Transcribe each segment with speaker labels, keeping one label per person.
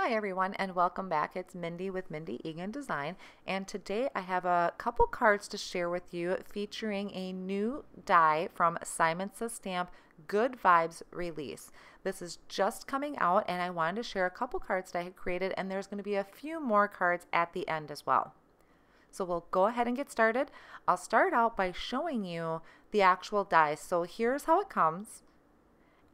Speaker 1: Hi everyone and welcome back. It's Mindy with Mindy Egan Design, and today I have a couple cards to share with you featuring a new die from Simon Says Stamp Good Vibes Release. This is just coming out and I wanted to share a couple cards that I had created, and there's going to be a few more cards at the end as well. So we'll go ahead and get started. I'll start out by showing you the actual die. So here's how it comes.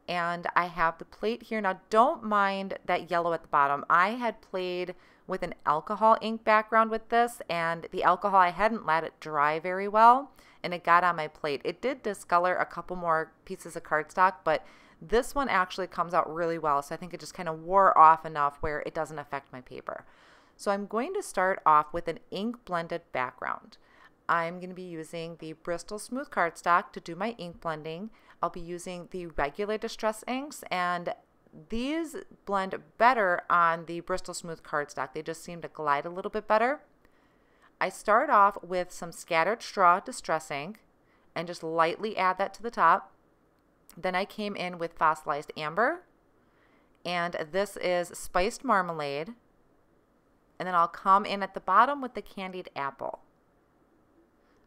Speaker 1: And I have the plate here. Now don't mind that yellow at the bottom. I had played with an alcohol ink background with this, and the alcohol, I hadn't let it dry very well and it got on my plate. It did discolor a couple more pieces of cardstock, but this one actually comes out really well. So I think it just kind of wore off enough where it doesn't affect my paper. So I'm going to start off with an ink blended background. I'm going to be using the Bristol Smooth cardstock to do my ink blending. I'll be using the regular distress inks, and these blend better on the Bristol Smooth cardstock. They just seem to glide a little bit better. I start off with some scattered straw distress ink and just lightly add that to the top. Then I came in with fossilized amber, and this is spiced marmalade. And then I'll come in at the bottom with the candied apple.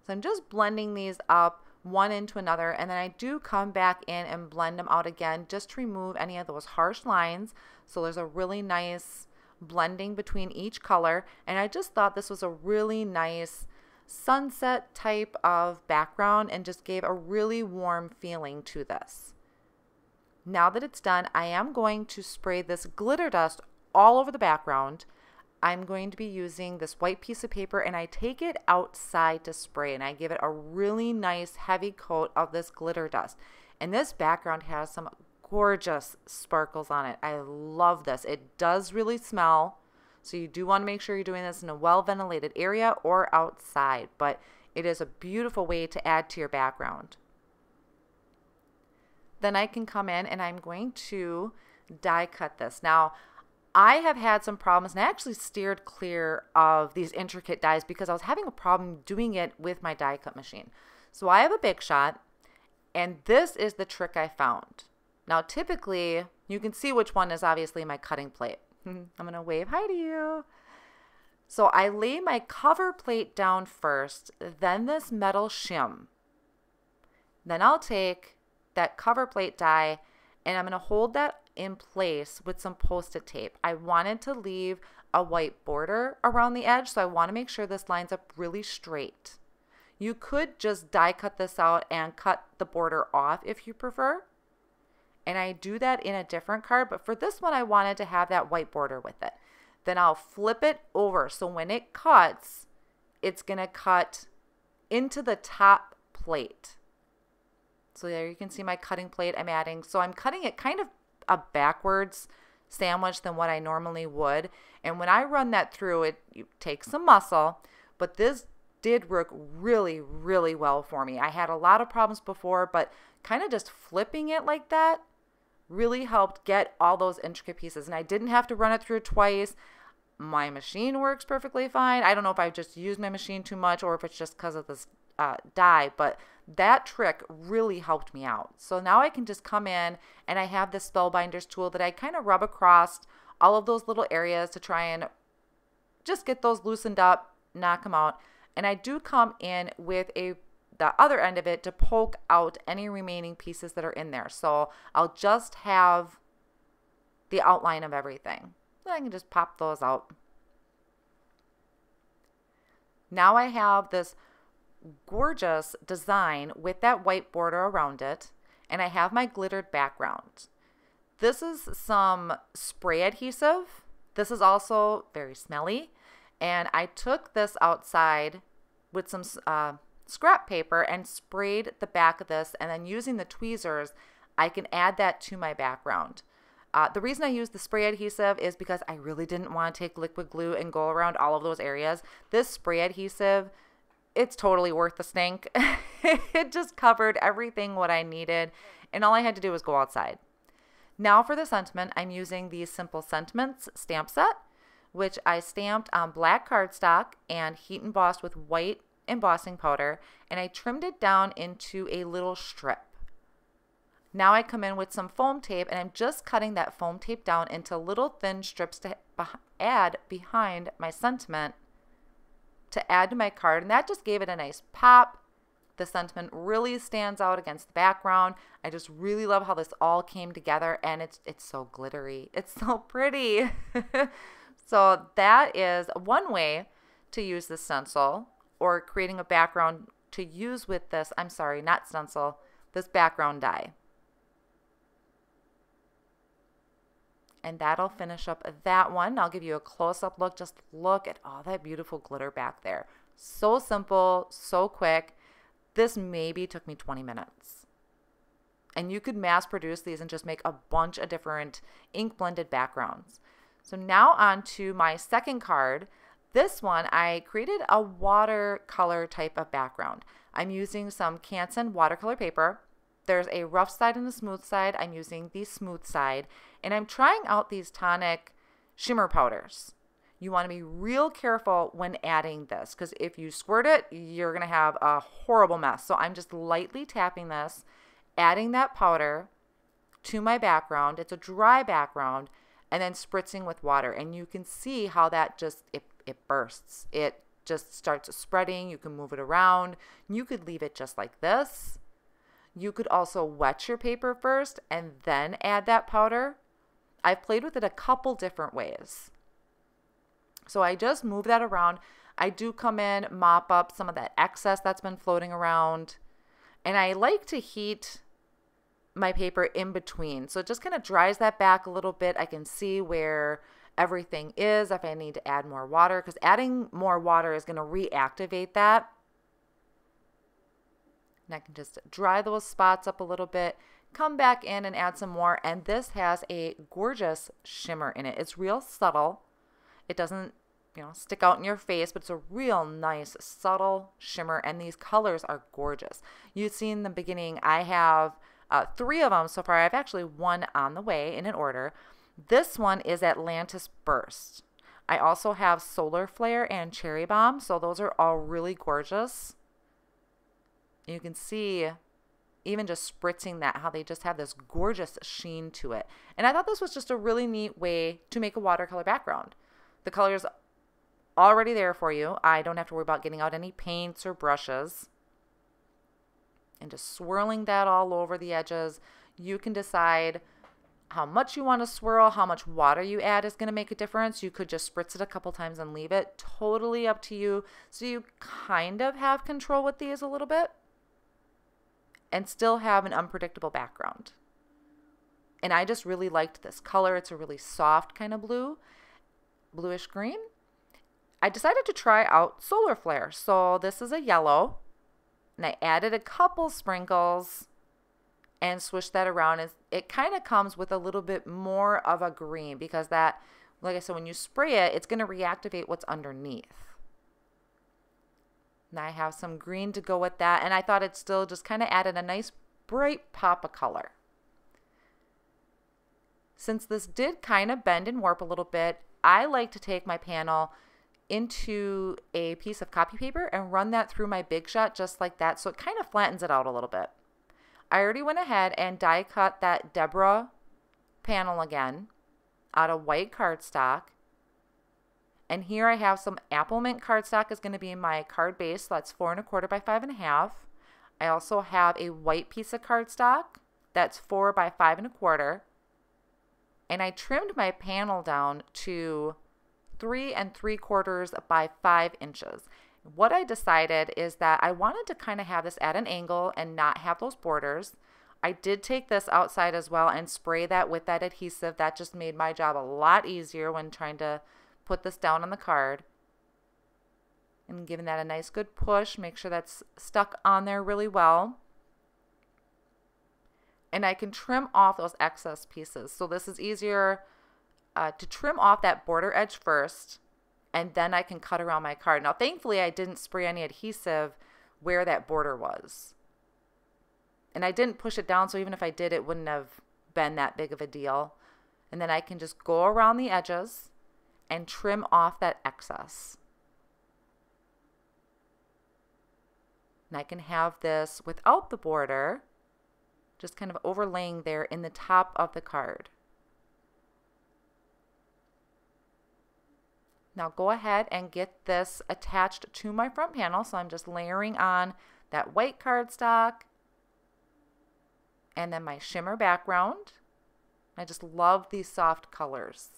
Speaker 1: So I'm just blending these up one into another, and then I do come back in and blend them out again just to remove any of those harsh lines. So there's a really nice blending between each color, and I just thought this was a really nice sunset type of background and just gave a really warm feeling to this. Now that it's done, I am going to spray this glitter dust all over the background. I'm going to be using this white piece of paper, and I take it outside to spray, and I give it a really nice heavy coat of this glitter dust. And this background has some gorgeous sparkles on it. I love this. It does really smell, so you do want to make sure you're doing this in a well-ventilated area or outside, but it is a beautiful way to add to your background. Then I can come in and I'm going to die cut this. Now, I have had some problems, and I actually steered clear of these intricate dies because I was having a problem doing it with my die cut machine. So I have a Big Shot, and this is the trick I found. Now typically, you can see which one is obviously my cutting plate. I'm going to wave hi to you. So I lay my cover plate down first, then this metal shim. Then I'll take that cover plate die, and I'm going to hold that in place with some Post-it tape. I wanted to leave a white border around the edge, so I want to make sure this lines up really straight. You could just die cut this out and cut the border off if you prefer. And I do that in a different card, but for this one I wanted to have that white border with it. Then I'll flip it over, so when it cuts, it's going to cut into the top plate. So there you can see my cutting plate I'm adding. So I'm cutting it kind of a backwards sandwich than what I normally would, and when I run that through, it takes some muscle, but this did work really well for me. I had a lot of problems before, but kind of just flipping it like that really helped get all those intricate pieces, and I didn't have to run it through twice. My machine works perfectly fine. I don't know if I just used my machine too much or if it's just because of this die, but that trick really helped me out. So now I can just come in, and I have this Spellbinders tool that I kind of rub across all of those little areas to try and just get those loosened up, knock them out. And I do come in with the other end of it to poke out any remaining pieces that are in there. So I'll just have the outline of everything. Then I can just pop those out. Now I have this gorgeous design with that white border around it, and I have my glittered background. This is some spray adhesive. This is also very smelly, and I took this outside with some scrap paper and sprayed the back of this, and then using the tweezers I can add that to my background. The reason I use the spray adhesive is because I really didn't want to take liquid glue and go around all of those areas. This spray adhesive, it's totally worth the stink. It just covered everything what I needed, and all I had to do was go outside. Now for the sentiment, I'm using the Simple Sentiments stamp set, which I stamped on black cardstock and heat embossed with white embossing powder, and I trimmed it down into a little strip. Now I come in with some foam tape, and I'm just cutting that foam tape down into little thin strips to add behind my sentiment to add to my card, and that just gave it a nice pop. The sentiment really stands out against the background. I just really love how this all came together, and it's so glittery. It's so pretty. So that is one way to use the stencil, or creating a background to use with this, I'm sorry, not stencil, this background die. And that'll finish up that one. I'll give you a close-up look. Just look at all that beautiful glitter back there. So simple, so quick. This maybe took me 20 minutes. And you could mass produce these and just make a bunch of different ink blended backgrounds. So now on to my second card. This one, I created a watercolor type of background. I'm using some Canson watercolor paper. There's a rough side and a smooth side. I'm using the smooth side, and I'm trying out these tonic shimmer powders. You want to be real careful when adding this, because if you squirt it, you're going to have a horrible mess. So I'm just lightly tapping this, adding that powder to my background. It's a dry background, and then spritzing with water. And you can see how that just, it bursts. It just starts spreading. You can move it around. You could leave it just like this. You could also wet your paper first and then add that powder. I've played with it a couple different ways. So I just move that around. I do come in, mop up some of that excess that's been floating around. And I like to heat my paper in between. So it just kind of dries that back a little bit. I can see where everything is, if I need to add more water, because adding more water is going to reactivate that. And I can just dry those spots up a little bit, come back in and add some more. And this has a gorgeous shimmer in it. It's real subtle. It doesn't, stick out in your face, but it's a real nice, subtle shimmer. And these colors are gorgeous. You've seen in the beginning, I have 3 of them so far. I have actually 1 on the way in an order. This one is Atlantis Burst. I also have Solar Flare and Cherry Bomb. So those are all really gorgeous. You can see even just spritzing that, how they just have this gorgeous sheen to it. And I thought this was just a really neat way to make a watercolor background. The color is already there for you. I don't have to worry about getting out any paints or brushes. And just swirling that all over the edges. You can decide how much you want to swirl, how much water you add is going to make a difference. You could just spritz it a couple times and leave it. Totally up to you. So you kind of have control with these a little bit, and still have an unpredictable background. And I just really liked this color. It's a really soft kind of blue, bluish green. I decided to try out Solar Flare. So this is a yellow, and I added a couple sprinkles and swished that around. It kind of comes with a little bit more of a green, because that, like I said, when you spray it, it's going to reactivate what's underneath. And I have some green to go with that, and I thought it still just kind of added a nice bright pop of color. Since this did kind of bend and warp a little bit, I like to take my panel into a piece of copy paper and run that through my Big Shot just like that, so it kind of flattens it out a little bit. I already went ahead and die cut that Deborah panel again out of white cardstock. And here I have some Applemint cardstock is going to be my card base. So that's 4 1/4 by 5 1/2. I also have a white piece of cardstock that's 4 by 5 1/4. And I trimmed my panel down to 3 3/4 by 5 inches. What I decided is that I wanted to kind of have this at an angle and not have those borders. I did take this outside as well and spray that with that adhesive. That just made my job a lot easier when trying to put this down on the card. And giving that a nice good push. Make sure that's stuck on there really well. And I can trim off those excess pieces. So this is easier to trim off that border edge first, and then I can cut around my card. Now thankfully I didn't spray any adhesive where that border was. And I didn't push it down, so even if I did, it wouldn't have been that big of a deal. And then I can just go around the edges and trim off that excess. And I can have this without the border, just kind of overlaying there in the top of the card. Now go ahead and get this attached to my front panel. So I'm just layering on that white cardstock and then my shimmer background. I just love these soft colors.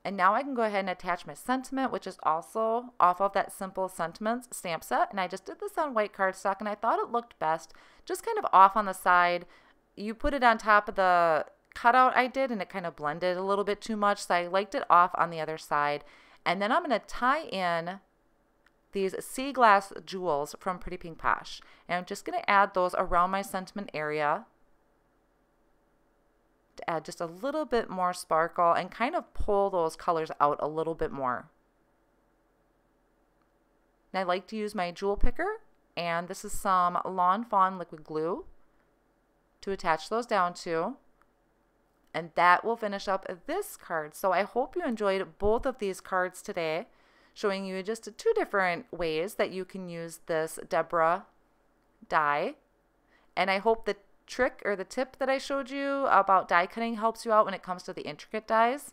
Speaker 1: And now I can go ahead and attach my sentiment, which is also off of that Simple Sentiments stamp set. And I just did this on white cardstock and I thought it looked best just kind of off on the side. You put it on top of the cutout I did and it kind of blended a little bit too much, so I liked it off on the other side. And then I'm going to tie in these sea glass jewels from Pretty Pink Posh, and I'm just going to add those around my sentiment area to add just a little bit more sparkle and kind of pull those colors out a little bit more. And I like to use my jewel picker, and this is some Lawn Fawn liquid glue to attach those down to. And that will finish up this card. So I hope you enjoyed both of these cards today, showing you just 2 different ways that you can use this Deborah die. And I hope the trick or the tip that I showed you about die cutting helps you out when it comes to the intricate dies.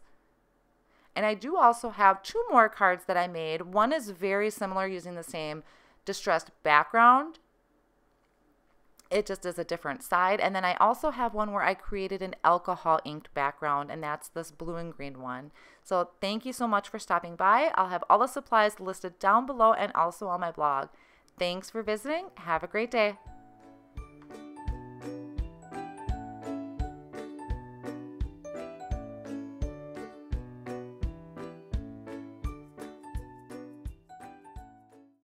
Speaker 1: And I do also have 2 more cards that I made. One is very similar, using the same distressed background. It just is a different side. And then I also have one where I created an alcohol inked background, and that's this blue and green one. So thank you so much for stopping by. I'll have all the supplies listed down below and also on my blog. Thanks for visiting. Have a great day.